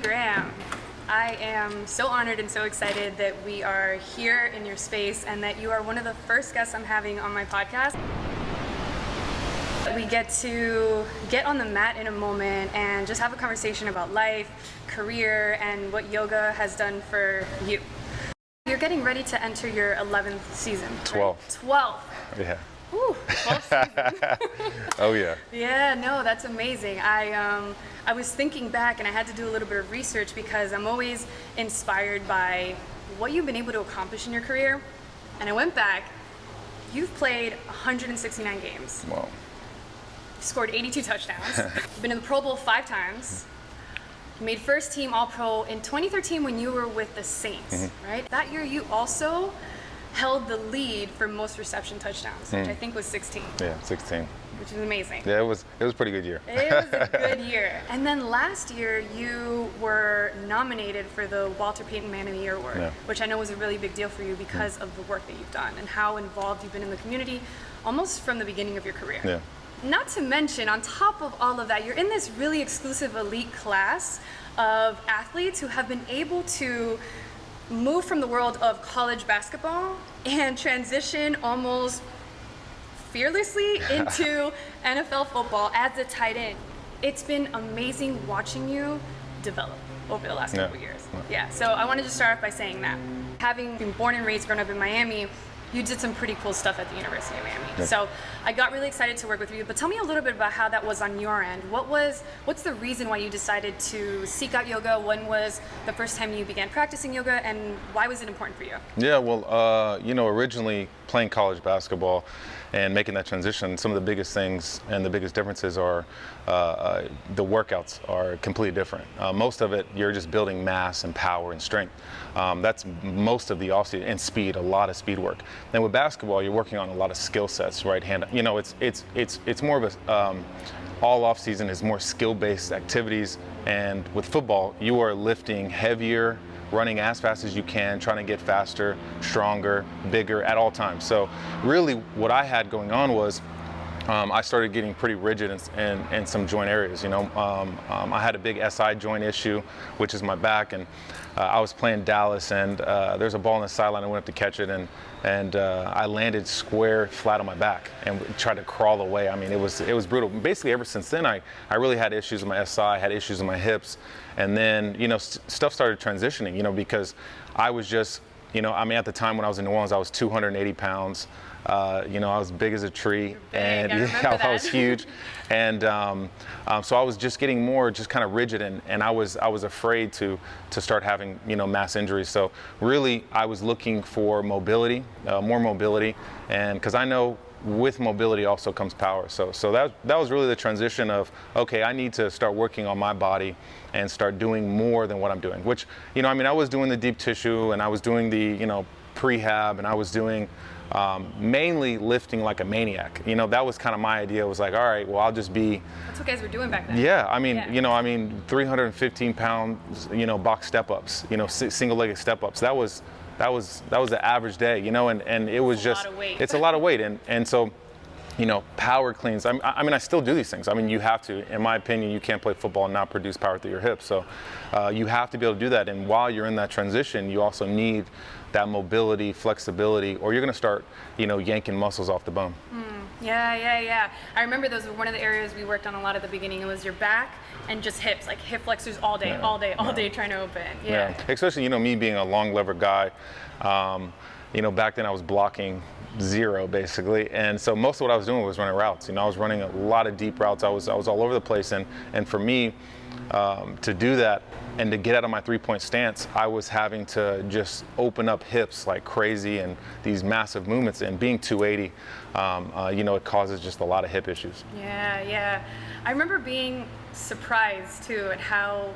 Graham. I am so honored and so excited that we are here in your space and that you are one of the first guests I'm having on my podcast. We get to get on the mat in a moment and just have a conversation about life, career, and what yoga has done for you. You're getting ready to enter your 11th season. 12th. Right? 12th. Yeah. Ooh, 12th season. Oh yeah. Yeah, no, that's amazing. I was thinking back and I had to do a little bit of research because I'm always inspired by what you've been able to accomplish in your career. And I went back. You've played 169 games. Wow. You've scored 82 touchdowns. You've been in the Pro Bowl 5 times. You made first team All-Pro in 2013 when you were with the Saints, right? That year you also held the lead for most reception touchdowns, which I think was 16. Yeah, 16. Which is amazing. Yeah, it was a pretty good year. It was a good year. And then last year you were nominated for the Walter Payton Man of the Year Award, which I know was a really big deal for you because of the work that you've done and how involved you've been in the community almost from the beginning of your career. Yeah. Not to mention, on top of all of that, you're in this really exclusive elite class of athletes who have been able to move from the world of college basketball and transition almost fearlessly into NFL football as a tight end. It's been amazing watching you develop over the last couple of years. Yeah, so I wanted to start off by saying that. Having been born and raised, grown up in Miami, you did some pretty cool stuff at the University of Miami. Yeah. So I got really excited to work with you, but tell me a little bit about how that was on your end. What's the reason why you decided to seek out yoga? When was the first time you began practicing yoga, and why was it important for you? Yeah, well, originally playing college basketball and making that transition, some of the biggest things and the biggest differences are the workouts are completely different. Most of it, you're just building mass and power and strength. That's most of the offseason, and speed, a lot of speed work. Then with basketball, you're working on a lot of skill sets, right hand. It's more of a all off season is more skill-based activities, and with football, you are lifting heavier, running as fast as you can, trying to get faster, stronger, bigger at all times. So really what I had going on was I started getting pretty rigid in some joint areas. I had a big SI joint issue, which is my back, and I was playing Dallas, and there's a ball on the sideline. I went up to catch it, and I landed square flat on my back and tried to crawl away. I mean, it was brutal. Basically, ever since then, I really had issues with my SI, had issues with my hips, and then stuff started transitioning. Because I was just, at the time when I was in New Orleans, I was 280 pounds. I was big as a tree, and I was huge, and so I was just getting more, just kind of rigid, and I was afraid to start having mass injuries. So really, I was looking for mobility, more mobility, and because I know with mobility also comes power. So that was really the transition of, okay, I need to start working on my body and start doing more than what I'm doing. Which I was doing the deep tissue, and I was doing the prehab, and I was doing mainly lifting like a maniac. That was kind of my idea. It was like, all right, well, I'll just be. That's what guys were doing back then. Yeah, 315 pounds, box step-ups, single-legged step-ups. That was the average day, and it was just. A lot of weight. It's a lot of weight, and so. Power cleans. I still do these things. You have to. In my opinion, you can't play football and not produce power through your hips. So you have to be able to do that. And while you're in that transition, you also need that mobility, flexibility, or you're going to start, yanking muscles off the bone. Yeah. I remember those were one of the areas we worked on a lot at the beginning. It was your back and just hips, like hip flexors all day trying to open. Yeah. Especially, me being a long lever guy. Back then I was blocking zero basically, and so most of what I was doing was running routes. I was running a lot of deep routes. I was all over the place, and for me to do that and to get out of my three-point stance, I was having to just open up hips like crazy and these massive movements. And being 280, it causes just a lot of hip issues. Yeah. I remember being surprised too at how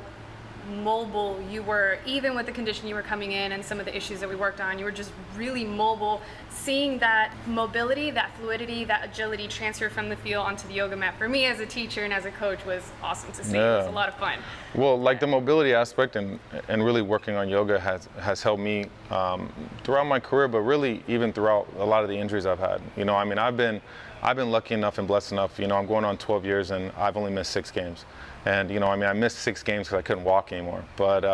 mobile you were, even with the condition you were coming in and some of the issues that we worked on. You were just really mobile. Seeing that mobility, that fluidity, that agility transfer from the field onto the yoga mat, for me as a teacher and as a coach, was awesome to see. It was a lot of fun. Well, the mobility aspect and really working on yoga has helped me throughout my career, but really even throughout a lot of the injuries I've had. I've been lucky enough and blessed enough. I'm going on 12 years and I've only missed 6 games. And, I missed 6 games because I couldn't walk anymore. But,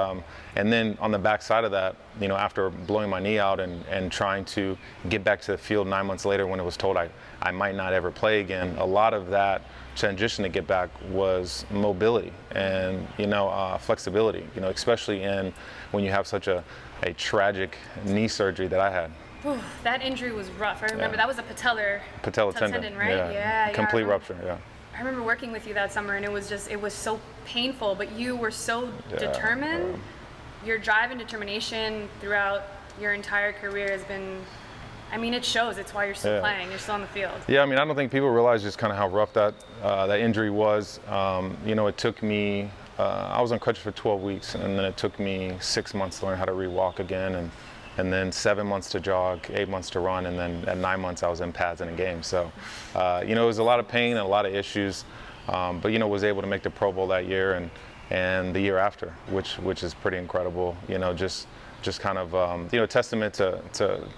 and then on the backside of that, after blowing my knee out and trying to get back to the field 9 months later when it was told I might not ever play again, a lot of that transition to get back was mobility and, flexibility, especially when you have such a tragic knee surgery that I had. Ooh, that injury was rough. I remember that was a patella tendon, right? Yeah. Complete rupture, yeah. I remember working with you that summer, and it was so painful, but you were so determined. Your drive and determination throughout your entire career has been, it shows. It's why you're still playing. You're still on the field. Yeah, I don't think people realize just kind of how rough that injury was. It took me, I was on crutches for 12 weeks, and then it took me 6 months to learn how to re-walk again, and then 7 months to jog, 8 months to run, and then at 9 months I was in pads in a game. So, it was a lot of pain and a lot of issues, but was able to make the Pro Bowl that year and the year after, which is pretty incredible. Just kind of testament to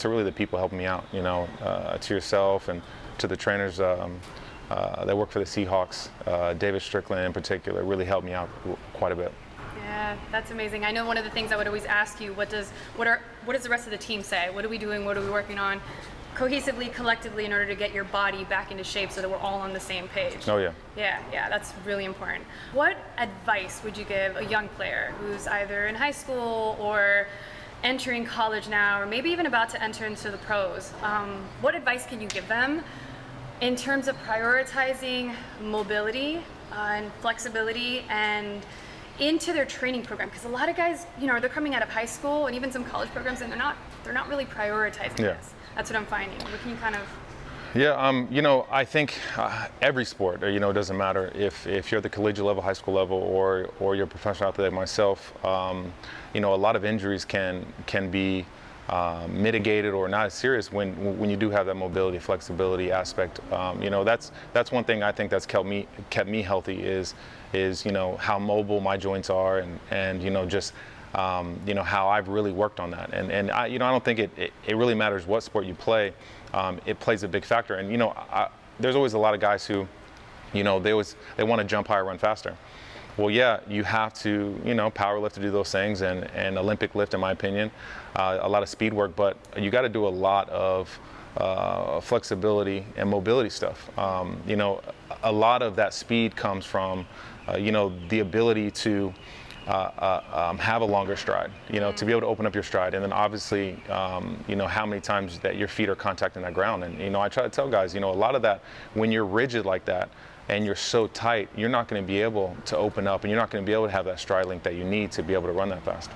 really the people helping me out. To yourself and to the trainers that work for the Seahawks. David Strickland in particular really helped me out quite a bit. Yeah, that's amazing. I know one of the things I would always ask you, what does the rest of the team say? What are we doing? What are we working on cohesively, collectively, in order to get your body back into shape so that we're all on the same page? Oh, yeah. Yeah, that's really important. What advice would you give a young player who's either in high school or entering college now, or maybe even about to enter into the pros? What advice can you give them in terms of prioritizing mobility and flexibility and into their training program? Because a lot of guys, they're coming out of high school and even some college programs, and they're not really prioritizing this. That's what I'm finding. What can you kind of? Yeah, I think every sport, it doesn't matter if you're at the collegiate level, high school level, or you're a professional athlete like myself. A lot of injuries can be mitigated or not as serious when you do have that mobility, flexibility aspect. That's one thing I think that's kept me healthy is how mobile my joints are and just how I've really worked on that. And I don't think it really matters what sport you play. It plays a big factor. And there's always a lot of guys who they want to jump higher, run faster. Well, yeah, you have to, power lift to do those things and Olympic lift, in my opinion, a lot of speed work, but you got to do a lot of flexibility and mobility stuff. A lot of that speed comes from, the ability to have a longer stride, to be able to open up your stride. And then obviously, how many times that your feet are contacting that ground. And, I try to tell guys, a lot of that, when you're rigid like that, and you're so tight, you're not going to be able to open up, and you're not going to be able to have that stride length that you need to be able to run that fast.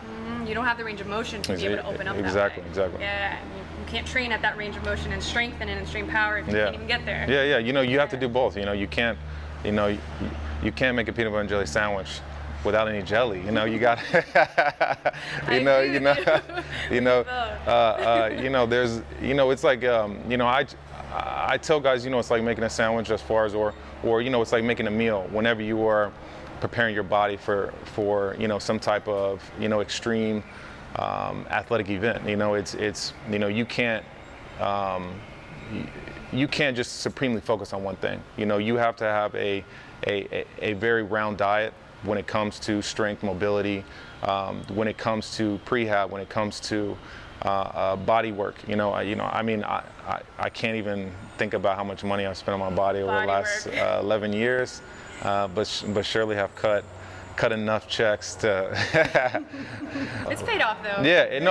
You don't have the range of motion to be able to open up Exactly. Yeah, you can't train at that range of motion and strengthen and strength power if you can't even get there. Yeah. You have to do both. You can't make a peanut butter and jelly sandwich without any jelly. You got there's it's like I tell guys, it's like making a sandwich as far as or it's like making a meal whenever you are preparing your body for some type of extreme athletic event. It's you can't just supremely focus on one thing. You have to have a very round diet when it comes to strength, mobility, when it comes to prehab, when it comes to body work. I can't even think about how much money I've spent on my body over the last 11 years, but surely have cut enough checks to. It's paid off though. Yeah, it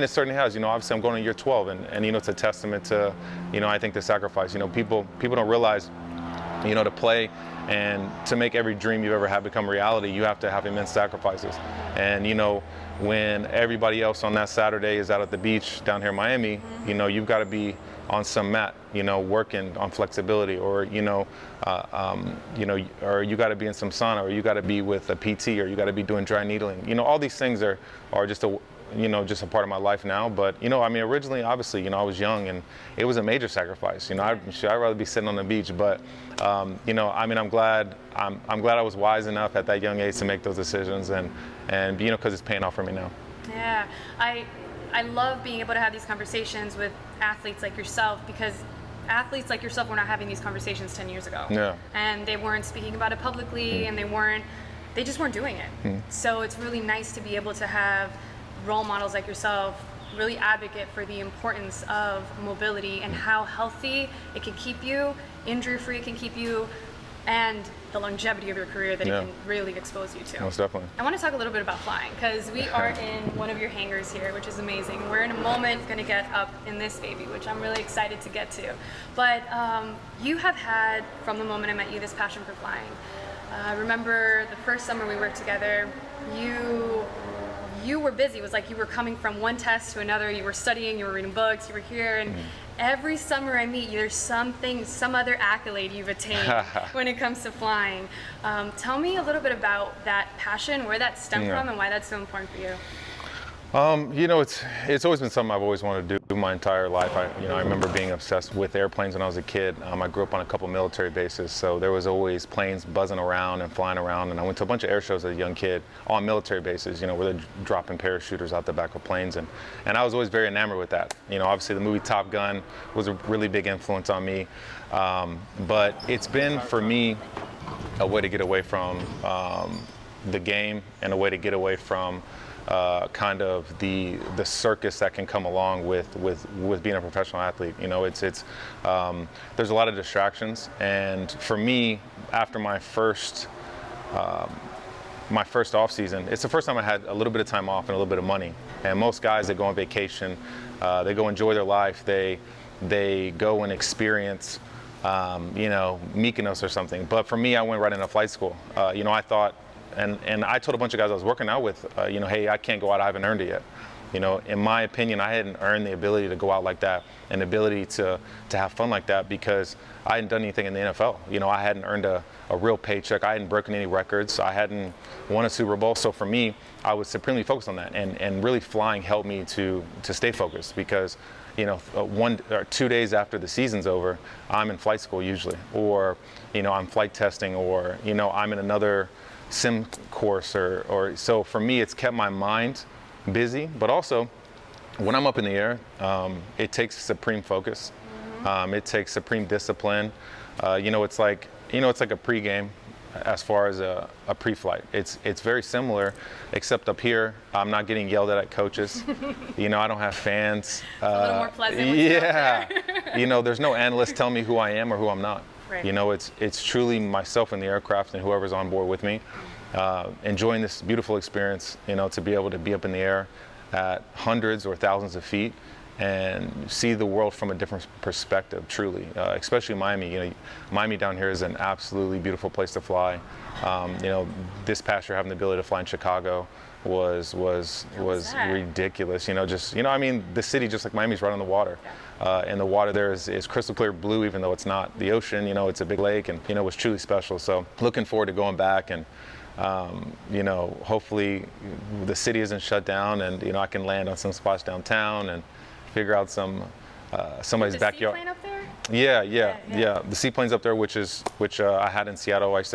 certainly has. Obviously I'm going to year 12, and it's a testament to, I think the sacrifice. People don't realize, to play and to make every dream you've ever had become reality, you have to have immense sacrifices. And when everybody else on that Saturday is out at the beach down here in Miami, you've got to be on some mat, working on flexibility, or or you got to be in some sauna, or you got to be with a PT, or you got to be doing dry needling. All these things are just just a part of my life now. But originally, obviously, I was young, and it was a major sacrifice. I'd rather be sitting on the beach. But I'm glad I was wise enough at that young age to make those decisions, and because it's paying off for me now. Yeah, I love being able to have these conversations with athletes like yourself, because athletes like yourself were not having these conversations 10 years ago. Yeah. And they weren't speaking about it publicly, and they just weren't doing it. So it's really nice to be able to have role models like yourself really advocate for the importance of mobility and how healthy it can keep you, injury-free it can keep you, and the longevity of your career that it can really expose you to. Most definitely. I want to talk a little bit about flying, because we are in one of your hangars here, which is amazing. We're in a moment going to get up in this baby, which I'm really excited to get to. But you have had, from the moment I met you, this passion for flying. I remember the first summer we worked together, you were busy. It was like you were coming from one test to another. You were studying, you were reading books, you were here, and every summer I meet you, there's something, some other accolade you've attained when it comes to flying. Tell me a little bit about that passion, where that stemmed from, and why that's so important for you. You know, it's always been something I've always wanted to do my entire life. I remember being obsessed with airplanes when I was a kid. I grew up on a couple military bases, so there was always planes buzzing around and flying around. And I went to a bunch of air shows as a young kid on military bases, you know, where they're dropping parachuters out the back of planes. And I was always very enamored with that. You know, obviously the movie Top Gun was a really big influence on me. But it's been, for me, a way to get away from the game and a way to get away from kind of the circus that can come along with being a professional athlete. You know, there's a lot of distractions, and for me, after my first off season, it's the first time I had a little bit of time off and a little bit of money. And most guys that go on vacation, they go enjoy their life, they go and experience you know, Mykonos or something. But for me, I went right into flight school. You know, I thought, and I told a bunch of guys I was working out with, you know, hey, I can't go out, I haven't earned it yet. You know, in my opinion, I hadn't earned the ability to go out like that and the ability to have fun like that, because I hadn't done anything in the NFL. You know, I hadn't earned a real paycheck. I hadn't broken any records. I hadn't won a Super Bowl. So for me, I was supremely focused on that. And really flying helped me to stay focused, because, you know, 1 or 2 days after the season's over, I'm in flight school usually, or, you know, I'm flight testing, or, you know, I'm in another sim course, or so for me, it's kept my mind busy. But also, when I'm up in the air, it takes supreme focus. It takes supreme discipline. You know, it's like a pregame as far as a pre-flight. It's very similar, except up here, I'm not getting yelled at coaches. You know, I don't have fans. A little more pleasant. Yeah. You know, there's no analyst telling me who I am or who I'm not. Right. You know, it's truly myself in the aircraft and whoever's on board with me, enjoying this beautiful experience, you know, to be able to be up in the air at hundreds or thousands of feet and see the world from a different perspective, truly, especially Miami. You know, Miami down here is an absolutely beautiful place to fly. You know, this past year having the ability to fly in Chicago was ridiculous. You know, just, you know, I mean, the city, just like Miami's right on the water. And the water there is crystal clear blue, even though it's not the ocean. You know, it's a big lake, and, you know, it was truly special. So looking forward to going back, and you know, hopefully the city isn't shut down, and, you know, I can land on some spots downtown and figure out somebody's backyard. Seaplane up there? Yeah. The seaplane's up there, which I had in Seattle. I used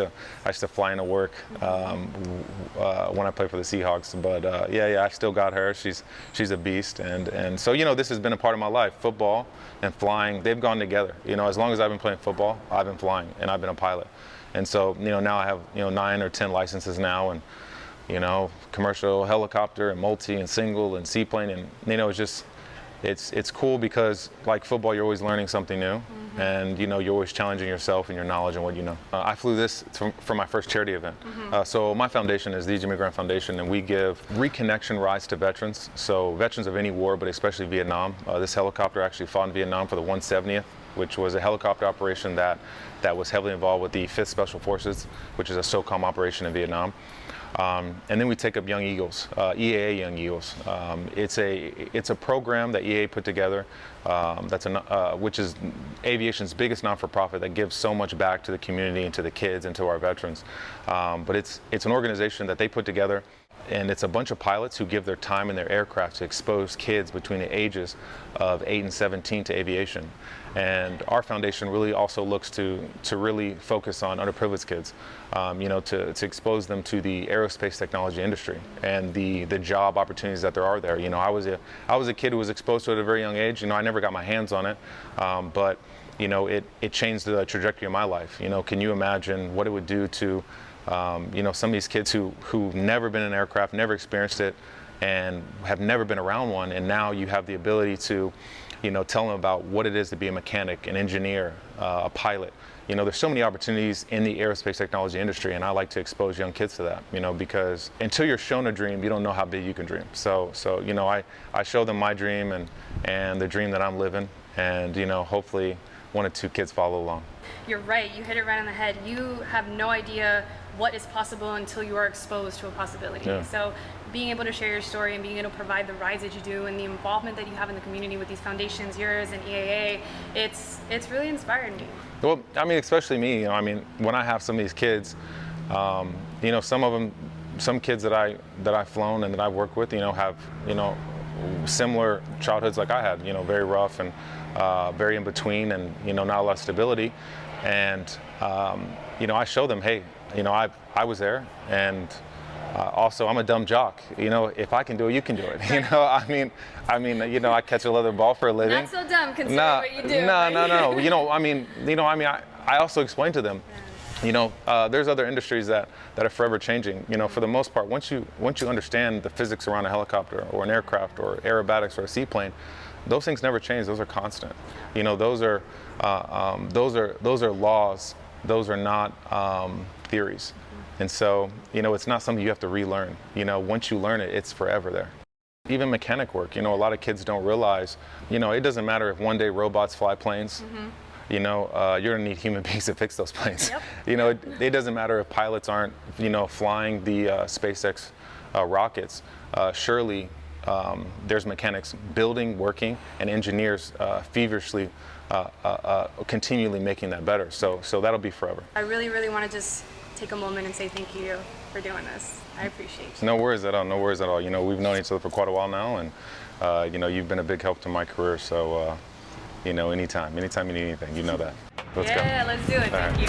to fly into work when I played for the Seahawks. But I still got her. She's a beast, and so, you know, this has been a part of my life. Football and flying, they've gone together. You know, as long as I've been playing football, I've been flying, and I've been a pilot. And so, you know, now I have, you know, 9 or 10 licenses now, and, you know, commercial helicopter and multi and single and seaplane, and, you know, it's just. It's cool because, like football, you're always learning something new, and, you know, you're always challenging yourself and your knowledge and what you know. I flew this for my first charity event. So my foundation is the Jimmy Grant Foundation, and we give reconnection rides to veterans. So veterans of any war, but especially Vietnam. This helicopter actually fought in Vietnam for the 170th, which was a helicopter operation that was heavily involved with the 5th Special Forces, which is a SOCOM operation in Vietnam. And then we take up Young Eagles, EAA Young Eagles. It's a program that EAA put together, which is aviation's biggest not-for-profit that gives so much back to the community and to the kids and to our veterans. But it's an organization that they put together, and it's a bunch of pilots who give their time in their aircraft to expose kids between the ages of 8 and 17 to aviation. And our foundation really also looks to really focus on underprivileged kids, you know, to expose them to the aerospace technology industry and the job opportunities that there are there. You know, I was a kid who was exposed to it at a very young age. You know, I never got my hands on it, but it changed the trajectory of my life. Can you imagine what it would do to, some of these kids who've never been in an aircraft, never experienced it, and have never been around one, and now you have the ability to, tell them about what it is to be a mechanic, an engineer, a pilot. There's so many opportunities in the aerospace technology industry, and I like to expose young kids to that, because until you're shown a dream, you don't know how big you can dream. So I show them my dream and the dream that I'm living, and, hopefully one or two kids follow along. You're right, you hit it right on the head. You have no idea what is possible until you are exposed to a possibility. Yeah. So being able to share your story and being able to provide the rides that you do and the involvement that you have in the community with these foundations, yours and EAA, it's really inspired me. Well, especially me, when I have some of these kids, some of them, some kids that I've flown and that I've worked with, have, similar childhoods like I had, very rough and very in between, and, not a lot of stability. And, I show them, hey, I was there, and also I'm a dumb jock. If I can do it, you can do it. I catch a leather ball for a living. Not so dumb considering what you do. No. I also explain to them, there's other industries that are forever changing. For the most part, once you understand the physics around a helicopter or an aircraft or aerobatics or a seaplane, those things never change. Those are constant. Those are laws. Those are not theories. And so, it's not something you have to relearn. Once you learn it, it's forever there. Even mechanic work, a lot of kids don't realize, it doesn't matter if one day robots fly planes. Mm-hmm. You're gonna need human beings to fix those planes. Yep. It doesn't matter if pilots aren't, flying the SpaceX rockets. Surely there's mechanics building, working, and engineers feverishly continually making that better. So that'll be forever. I really, really want to just take a moment and say thank you for doing this. I appreciate you. No worries at all. No worries at all. We've known each other for quite a while now, and you've been a big help to my career. So anytime you need anything, you know that. Let's go. Yeah, let's do it. Thank you.